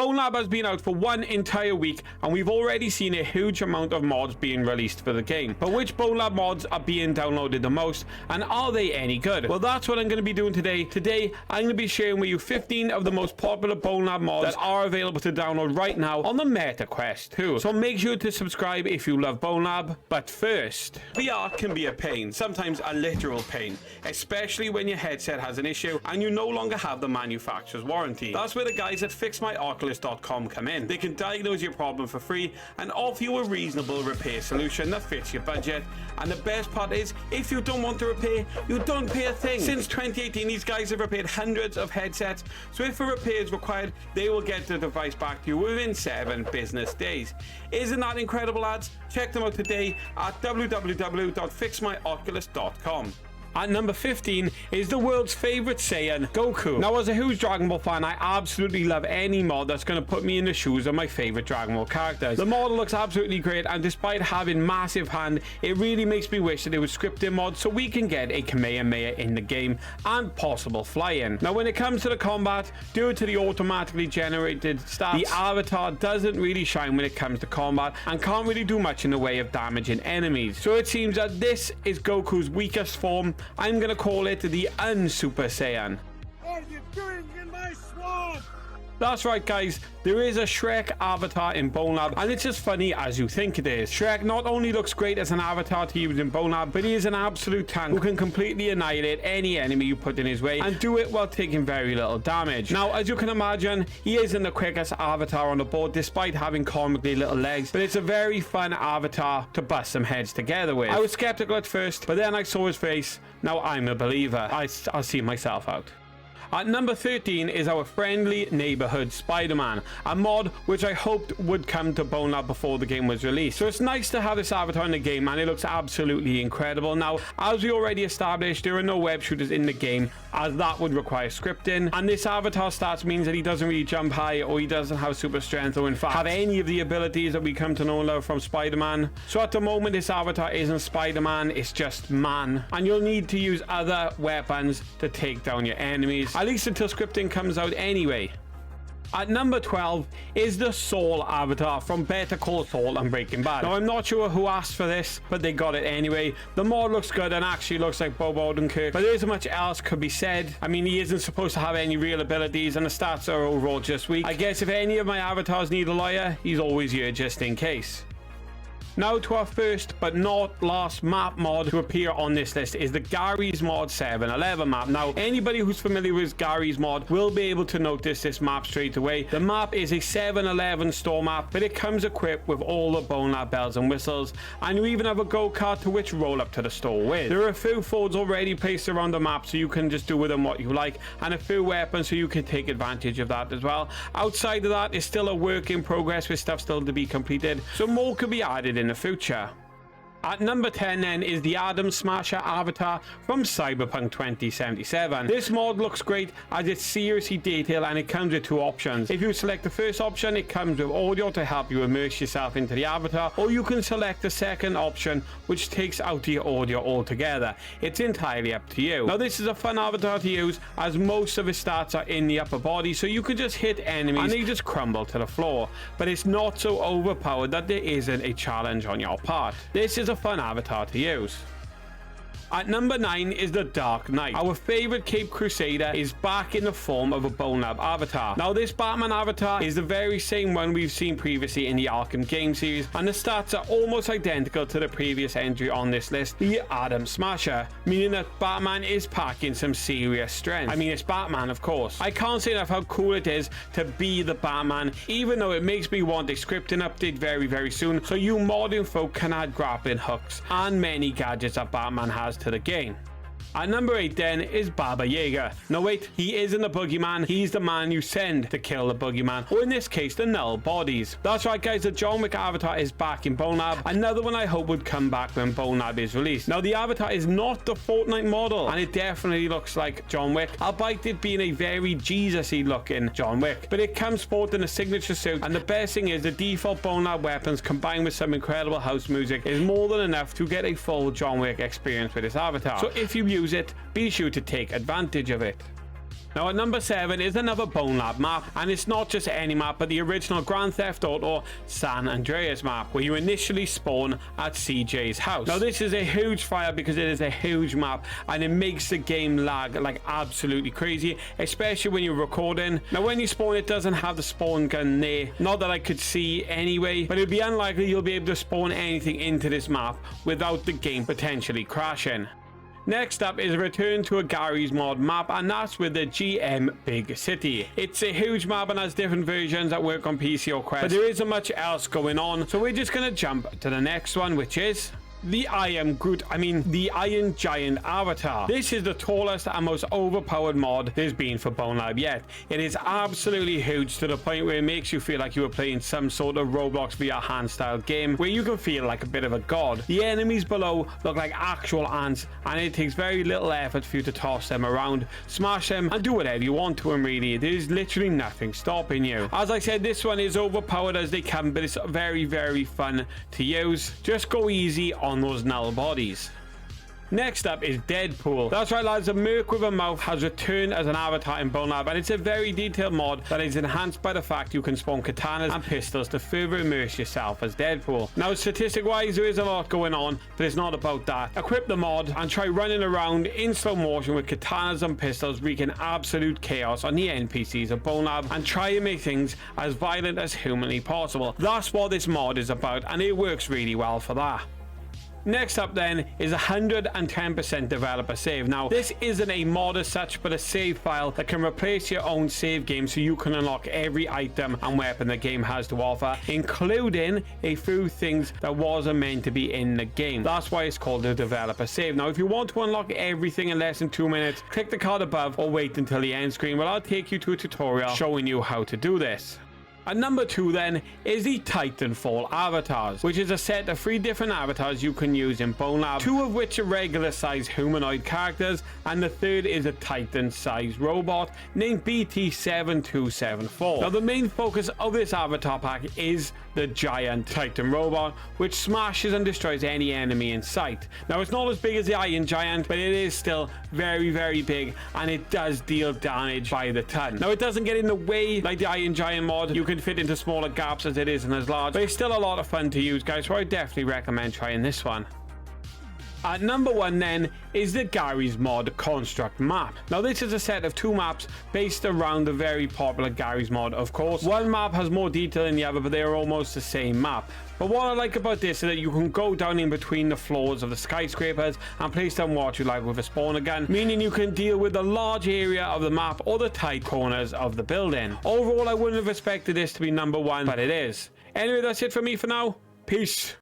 Bonelab has been out for 1 entire week, and we've already seen a huge amount of mods being released for the game. But which Bonelab mods are being downloaded the most, and are they any good? Well, that's what I'm going to be doing today. Today, I'm going to be sharing with you 15 of the most popular Bonelab mods that are available to download right now on the Meta Quest 2. So make sure to subscribe if you love Bonelab. But first, VR can be a pain, sometimes a literal pain, especially when your headset has an issue and you no longer have the manufacturer's warranty. That's where the guys at FixMyOculus.com come in. They can diagnose your problem for free and offer you a reasonable repair solution that fits your budget. And the best part is, if you don't want to repair, you don't pay a thing. Since 2018, these guys have repaired hundreds of headsets, so if a repair is required, they will get the device back to you within 7 business days. Isn't that incredible, lads? Check them out today at www.fixmyoculus.com. At number 15 is the world's favorite Saiyan, Goku. Now, as a huge Dragon Ball fan, I absolutely love any mod that's going to put me in the shoes of my favorite Dragon Ball characters. The model looks absolutely great, and despite having massive hand, it really makes me wish that they would script their mod so we can get a Kamehameha in the game and possible flying. Now, when it comes to the combat, due to the automatically generated stats, the avatar doesn't really shine when it comes to combat and can't really do much in the way of damaging enemies. So it seems that this is Goku's weakest form. I'm gonna call it the Un-Super Saiyan. What are you doing in my swamp? That's right, guys, there is a SHREK avatar in Bonelab, and it's as funny as you think it is. SHREK not only looks great as an avatar to use in Bonelab, but he is an absolute tank who can completely annihilate any enemy you put in his way and do it while taking very little damage. Now, as you can imagine, he isn't the quickest avatar on the board despite having comically little legs, but it's a very fun avatar to bust some heads together with. I was skeptical at first, but then I saw his face. Now I'm a believer. I'll see myself out. At number 13 is our friendly neighborhood Spider-Man, a mod which I hoped would come to Bonelab before the game was released. So it's nice to have this avatar in the game, and it looks absolutely incredible. Now, as we already established, there are no web shooters in the game, as that would require scripting, and this avatar stats means that he doesn't really jump high, or he doesn't have super strength, or in fact have any of the abilities that we come to know and love from Spider-Man. So at the moment, this avatar isn't Spider-Man, it's just man, and you'll need to use other weapons to take down your enemies, at least until scripting comes out anyway. At number 12 is the SAUL avatar from Better Call Saul and Breaking Bad. Now, I'm not sure who asked for this, but they got it anyway. The mod looks good and actually looks like Bob Odenkirk, but there isn't much else could be said. I mean, he isn't supposed to have any real abilities, and the stats are overall just weak. I guess if any of my avatars need a lawyer, he's always here just in case. Now to our first but not last map mod to appear on this list is the Gary's Mod 7-Eleven map. Now, anybody who's familiar with Gary's Mod will be able to notice this map straight away. The map is a 7-Eleven store map, but it comes equipped with all the Bonelab bells and whistles, and you even have a go-kart to which roll up to the store with. There are a few Fords already placed around the map, so you can just do with them what you like, and a few weapons so you can take advantage of that as well. Outside of that, it's still a work in progress with stuff still to be completed, so more could be added in the future. At number 10 then is the Atom Smasher avatar from Cyberpunk 2077. This mod looks great as it's seriously detailed, and it comes with 2 options. If you select the first option, it comes with audio to help you immerse yourself into the avatar, or you can select the second option, which takes out the audio altogether. It's entirely up to you. Now, this is a fun avatar to use as most of his stats are in the upper body, so you can just hit enemies and they just crumble to the floor. But it's not so overpowered that there isn't a challenge on your part. This is a fun avatar to use. At number 9 is the Dark Knight. Our favorite Cape Crusader is back in the form of a Bonelab avatar. Now, this Batman avatar is the very same one we've seen previously in the Arkham game series, and the stats are almost identical to the previous entry on this list, the Atom Smasher, meaning that Batman is packing some serious strength. I mean, it's Batman, of course. I can't say enough how cool it is to be the Batman, even though it makes me want a scripting update very, very soon, so you modern folk can add grappling hooks and many gadgets that Batman has to the game. At number 8 then is Baba Yaga. No wait, he isn't the boogeyman, he's the man you send to kill the boogeyman, or in this case the null bodies. That's right, guys, the John Wick avatar is back in Bonelab, another one I hope would come back when Bonelab is released. Now, the avatar is not the Fortnite model, and it definitely looks like John Wick, albeit it being a very Jesus-y looking John Wick, but it comes sporting a signature suit, and the best thing is the default Bonelab weapons combined with some incredible house music is more than enough to get a full John Wick experience with this avatar. So if you use it, be sure to take advantage of it. Now at number 7 is another Bonelab map, and it's not just any map, but the original Grand Theft Auto San Andreas map, where you initially spawn at CJ's house. Now this is a huge fire because it is a huge map, and it makes the game lag like absolutely crazy, especially when you're recording. Now when you spawn, it doesn't have the spawn gun there, not that I could see anyway, but it'd be unlikely you'll be able to spawn anything into this map without the game potentially crashing. Next up is a return to a Gary's mod map, and that's with the GM Big City. It's a huge map and has different versions that work on PC or QUETS, but there isn't much else going on, so we're just gonna jump to the next one, which is the Iron Giant Avatar. This is the tallest and most overpowered mod there's been for Bonelab yet. It is absolutely huge, to the point where it makes you feel like you were playing some sort of Roblox VR hand style game where you can feel like a bit of a god. The enemies below look like actual ants, and it takes very little effort for you to toss them around, smash them, and do whatever you want to them really. There's literally nothing stopping you. As I said, this one is overpowered as they come, but it's very, very fun to use. Just go easy on those null bodies. Next up is Deadpool. That's right lads, a merc with a mouth has returned as an avatar in Bonelab, and it's a very detailed mod that is enhanced by the fact you can spawn katanas and pistols to further immerse yourself as Deadpool. Now statistic wise, there is a lot going on, but it's not about that. Equip the mod and try running around in slow motion with katanas and pistols, wreaking absolute chaos on the NPCs of Bonelab, and try and make things as violent as humanly possible. That's what this mod is about, and it works really well for that. Next up then is 110% developer save. Now this isn't a mod as such, but a save file that can replace your own save game, so you can unlock every item and weapon the game has to offer, including a few things that wasn't meant to be in the game. That's why it's called a developer save. Now if you want to unlock everything in less than 2 minutes, click the card above or wait until the end screen where I'll take you to a tutorial showing you how to do this. At number 2 then is the Titanfall avatars, which is a set of 3 different avatars you can use in Bonelab, 2 of which are regular size humanoid characters, and the third is a Titan sized robot named BT7274. Now the main focus of this avatar pack is the giant Titan robot, which smashes and destroys any enemy in sight. Now it's not as big as the Iron Giant, but it is still very, very big, and it does deal damage by the ton. Now it doesn't get in the way like the Iron Giant mod. You can fit into smaller gaps as it isn't as large, but it's still a lot of fun to use guys, so I definitely recommend trying this one. At number 1 then is the Gary's mod construct map. Now this is a set of 2 maps based around the very popular Gary's mod, of course. One map has more detail than the other, but they are almost the same map. But what I like about this is that you can go down in between the floors of the skyscrapers and place down what you like with a spawner gun, meaning you can deal with the large area of the map or the tight corners of the building. Overall, I wouldn't have expected this to be number 1, but it is. Anyway, that's it for me for now. Peace.